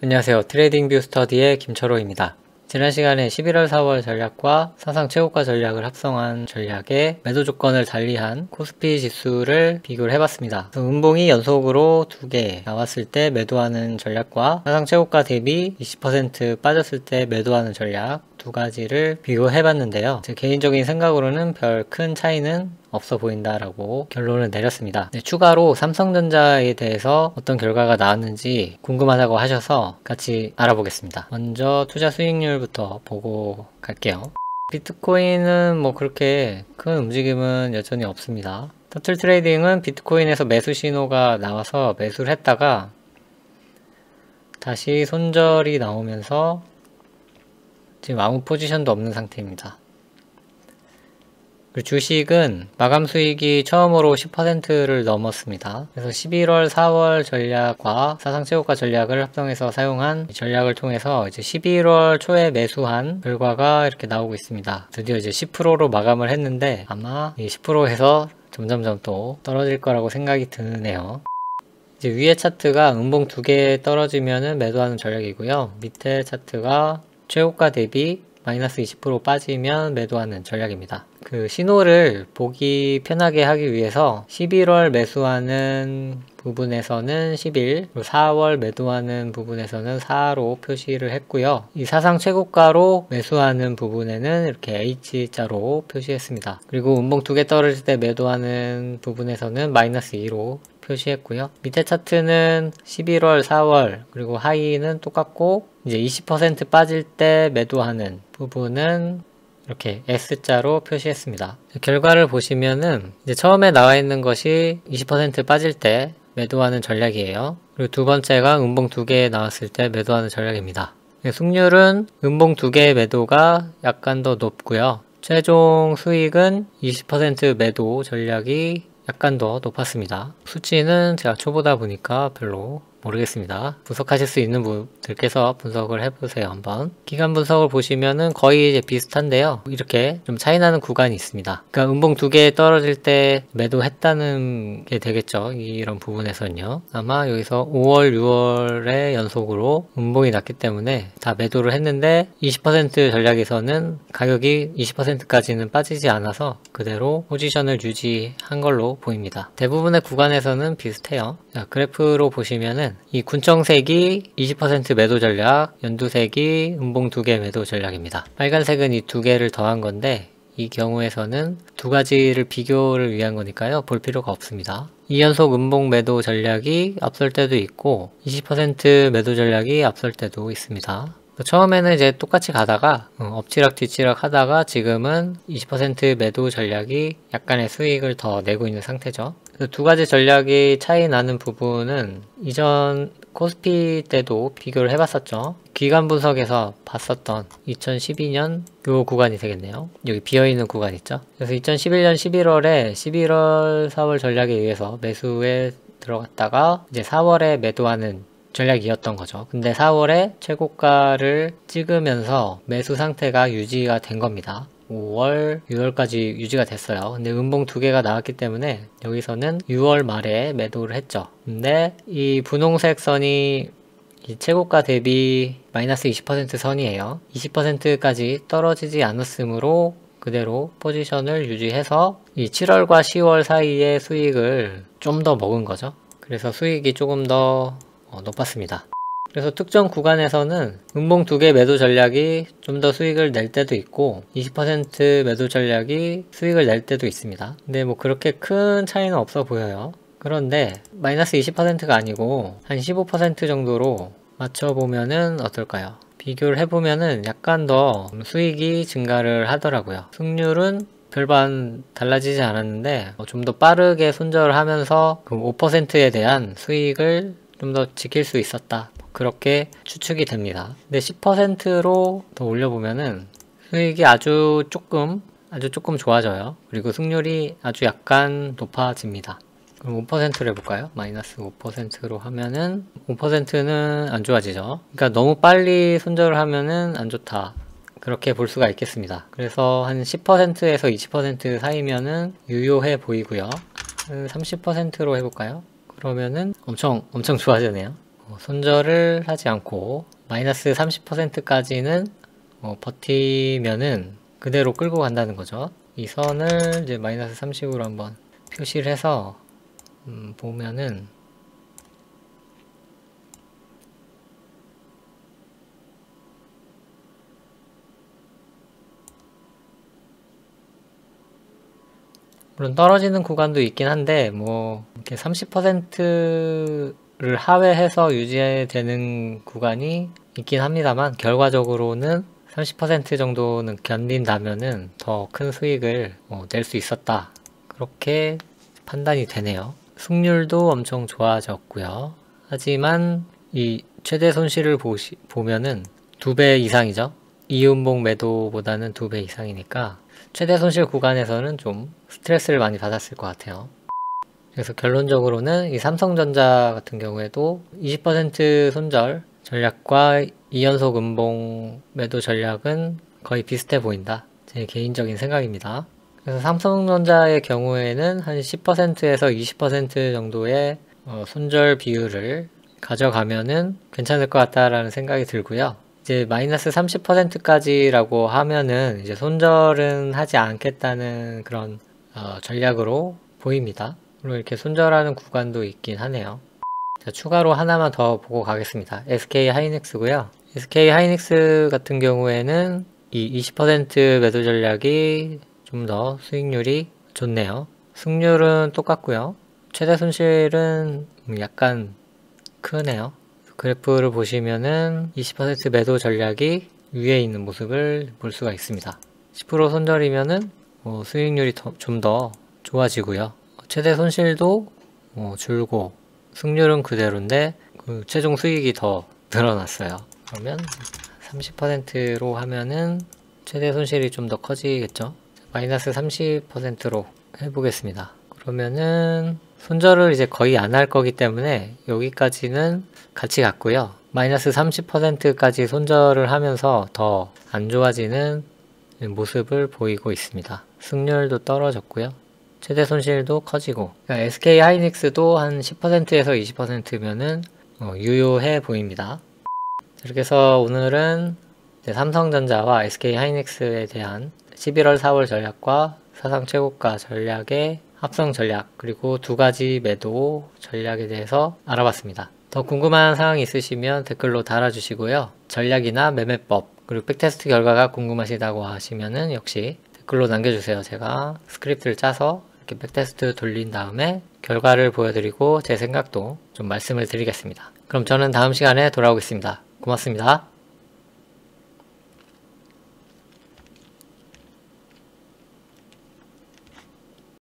안녕하세요. 트레이딩뷰 스터디의 김철호입니다. 지난 시간에 11월 4월 전략과 사상 최고가 전략을 합성한 전략의 매도 조건을 달리한 코스피 지수를 비교를 해봤습니다. 음봉이 연속으로 2개 나왔을 때 매도하는 전략과 사상 최고가 대비 20% 빠졌을 때 매도하는 전략 두 가지를 비교해봤는데요. 제 개인적인 생각으로는 별 큰 차이는 없어 보인다라고 결론을 내렸습니다. 추가로 삼성전자에 대해서 어떤 결과가 나왔는지 궁금하다고 하셔서 같이 알아보겠습니다. 먼저 투자 수익률부터 보고 갈게요. 비트코인은 뭐 그렇게 큰 움직임은 여전히 없습니다. 터틀 트레이딩은 비트코인에서 매수 신호가 나와서 매수를 했다가 다시 손절이 나오면서 지금 아무 포지션도 없는 상태입니다. 그리고 주식은 마감 수익이 처음으로 10%를 넘었습니다. 그래서 11월 4월 전략과 사상 최고가 전략을 합성해서 사용한 전략을 통해서 이제 11월 초에 매수한 결과가 이렇게 나오고 있습니다. 드디어 이제 10%로 마감을 했는데 아마 이 10%에서 점점점 또 떨어질 거라고 생각이 드네요. 이제 위에 차트가 음봉 2개 떨어지면은 매도하는 전략이고요. 밑에 차트가 최고가 대비 마이너스 20% 빠지면 매도하는 전략입니다. 그 신호를 보기 편하게 하기 위해서 11월 매수하는 부분에서는 11, 그리고 4월 매도하는 부분에서는 4로 표시를 했고요. 이 사상 최고가로 매수하는 부분에는 이렇게 H자로 표시했습니다. 그리고 음봉 2개 떨어질 때 매도하는 부분에서는 마이너스 2로 표시했고요. 밑에 차트는 11월, 4월, 그리고 하이는 똑같고 이제 20% 빠질 때 매도하는 부분은 이렇게 S자로 표시했습니다. 결과를 보시면은 이제 처음에 나와 있는 것이 20% 빠질 때 매도하는 전략이에요. 그리고 두 번째가 음봉 2개 나왔을 때 매도하는 전략입니다. 승률은 음봉 2개 매도가 약간 더 높고요. 최종 수익은 20% 매도 전략이 약간 더 높았습니다. 수치는 제가 초보다 보니까 별로 모르겠습니다. 분석하실 수 있는 분들께서 분석을 해보세요. 한번 기간 분석을 보시면은 거의 이제 비슷한데요. 이렇게 좀 차이나는 구간이 있습니다. 그러니까 음봉 2개 떨어질 때 매도했다는 게 되겠죠. 이런 부분에서는요. 아마 여기서 5월, 6월에 연속으로 음봉이 났기 때문에 다 매도를 했는데 20% 전략에서는 가격이 20%까지는 빠지지 않아서 그대로 포지션을 유지한 걸로 보입니다. 대부분의 구간에서는 비슷해요. 자, 그래프로 보시면은 이 군청색이 20% 매도 전략, 연두색이 음봉 2개 매도 전략입니다. 빨간색은 이 2개를 더한 건데 이 경우에서는 두 가지를 비교를 위한 거니까요. 볼 필요가 없습니다. 2연속 음봉 매도 전략이 앞설 때도 있고 20% 매도 전략이 앞설 때도 있습니다. 처음에는 이제 똑같이 가다가 엎치락 뒤치락 하다가 지금은 20% 매도 전략이 약간의 수익을 더 내고 있는 상태죠. 두 가지 전략이 차이 나는 부분은 이전 코스피 때도 비교를 해봤었죠. 기간 분석에서 봤었던 2012년 요 구간이 되겠네요. 여기 비어있는 구간 있죠. 그래서 2011년 11월에 11월 4월 전략에 의해서 매수에 들어갔다가 이제 4월에 매도하는 전략이었던 거죠. 근데 4월에 최고가를 찍으면서 매수 상태가 유지가 된 겁니다. 5월, 6월까지 유지가 됐어요. 근데 음봉 2개가 나왔기 때문에 여기서는 6월 말에 매도를 했죠. 근데 이 분홍색 선이 이 최고가 대비 마이너스 20% 선이에요. 20%까지 떨어지지 않았으므로 그대로 포지션을 유지해서 이 7월과 10월 사이에 수익을 좀 더 먹은 거죠. 그래서 수익이 조금 더 높았습니다. 그래서 특정 구간에서는 음봉 2개 매도 전략이 좀 더 수익을 낼 때도 있고 20% 매도 전략이 수익을 낼 때도 있습니다. 근데 뭐 그렇게 큰 차이는 없어 보여요. 그런데 마이너스 20%가 아니고 한 15% 정도로 맞춰보면은 어떨까요? 비교를 해보면은 약간 더 수익이 증가를 하더라고요. 승률은 별반 달라지지 않았는데 좀 더 빠르게 손절을 하면서 그 5%에 대한 수익을 좀 더 지킬 수 있었다. 그렇게 추측이 됩니다. 근데 10%로 더 올려보면은 수익이 아주 조금 좋아져요. 그리고 승률이 아주 약간 높아집니다. 그럼 5%로 해볼까요? 마이너스 5%로 하면은 5%는 안 좋아지죠. 그러니까 너무 빨리 손절을 하면은 안 좋다. 그렇게 볼 수가 있겠습니다. 그래서 한 10%에서 20% 사이면은 유효해 보이고요. 30%로 해볼까요? 그러면은 엄청 좋아지네요. 손절을 하지 않고 마이너스 30%까지는 버티면은 그대로 끌고 간다는 거죠. 이 선을 이제 마이너스 30으로 한번 표시를 해서 보면은 물론 떨어지는 구간도 있긴 한데 뭐 이렇게 30%를 하회해서 유지되는 구간이 있긴 합니다만 결과적으로는 30% 정도는 견딘다면은 더 큰 수익을 낼 수 있었다, 그렇게 판단이 되네요. 승률도 엄청 좋아졌고요. 하지만 이 최대 손실을 보면은 2배 이상이죠. 이음봉 매도보다는 2배 이상이니까 최대 손실 구간에서는 좀 스트레스를 많이 받았을 것 같아요. 그래서 결론적으로는 이 삼성전자 같은 경우에도 20% 손절 전략과 2연속 음봉 매도 전략은 거의 비슷해 보인다, 제 개인적인 생각입니다. 그래서 삼성전자의 경우에는 한 10%에서 20% 정도의 손절 비율을 가져가면은 괜찮을 것 같다라는 생각이 들고요. 이제 마이너스 30%까지라고 하면은 이제 손절은 하지 않겠다는 그런 전략으로 보입니다. 물론 이렇게 손절하는 구간도 있긴 하네요. 자, 추가로 하나만 더 보고 가겠습니다. SK 하이닉스고요. SK 하이닉스 같은 경우에는 이 20% 매도 전략이 좀 더 수익률이 좋네요. 승률은 똑같고요. 최대 손실은 약간 크네요. 그래프를 보시면은 20% 매도 전략이 위에 있는 모습을 볼 수가 있습니다. 10% 손절이면은 수익률이 좀 더 좋아지고요. 최대 손실도 줄고 승률은 그대로인데 그 최종 수익이 더 늘어났어요. 그러면 30%로 하면은 최대 손실이 좀 더 커지겠죠. 마이너스 30%로 해보겠습니다. 그러면은 손절을 이제 거의 안 할 거기 때문에 여기까지는 같이 갔고요. 마이너스 30%까지 손절을 하면서 더 안 좋아지는 모습을 보이고 있습니다. 승률도 떨어졌고요. 최대 손실도 커지고, 그러니까 SK 하이닉스도 한 10%에서 20%면은 유효해 보입니다. 이렇게 해서 오늘은 삼성전자와 SK 하이닉스에 대한 11월 4월 전략과 사상 최고가 전략의 합성 전략, 그리고 두 가지 매도 전략에 대해서 알아봤습니다. 더 궁금한 사항이 있으시면 댓글로 달아주시고요. 전략이나 매매법, 그리고 백테스트 결과가 궁금하시다고 하시면은 역시 댓글로 남겨주세요. 제가 스크립트를 짜서 이렇게 백테스트 돌린 다음에 결과를 보여드리고 제 생각도 좀 말씀을 드리겠습니다. 그럼 저는 다음 시간에 돌아오겠습니다. 고맙습니다.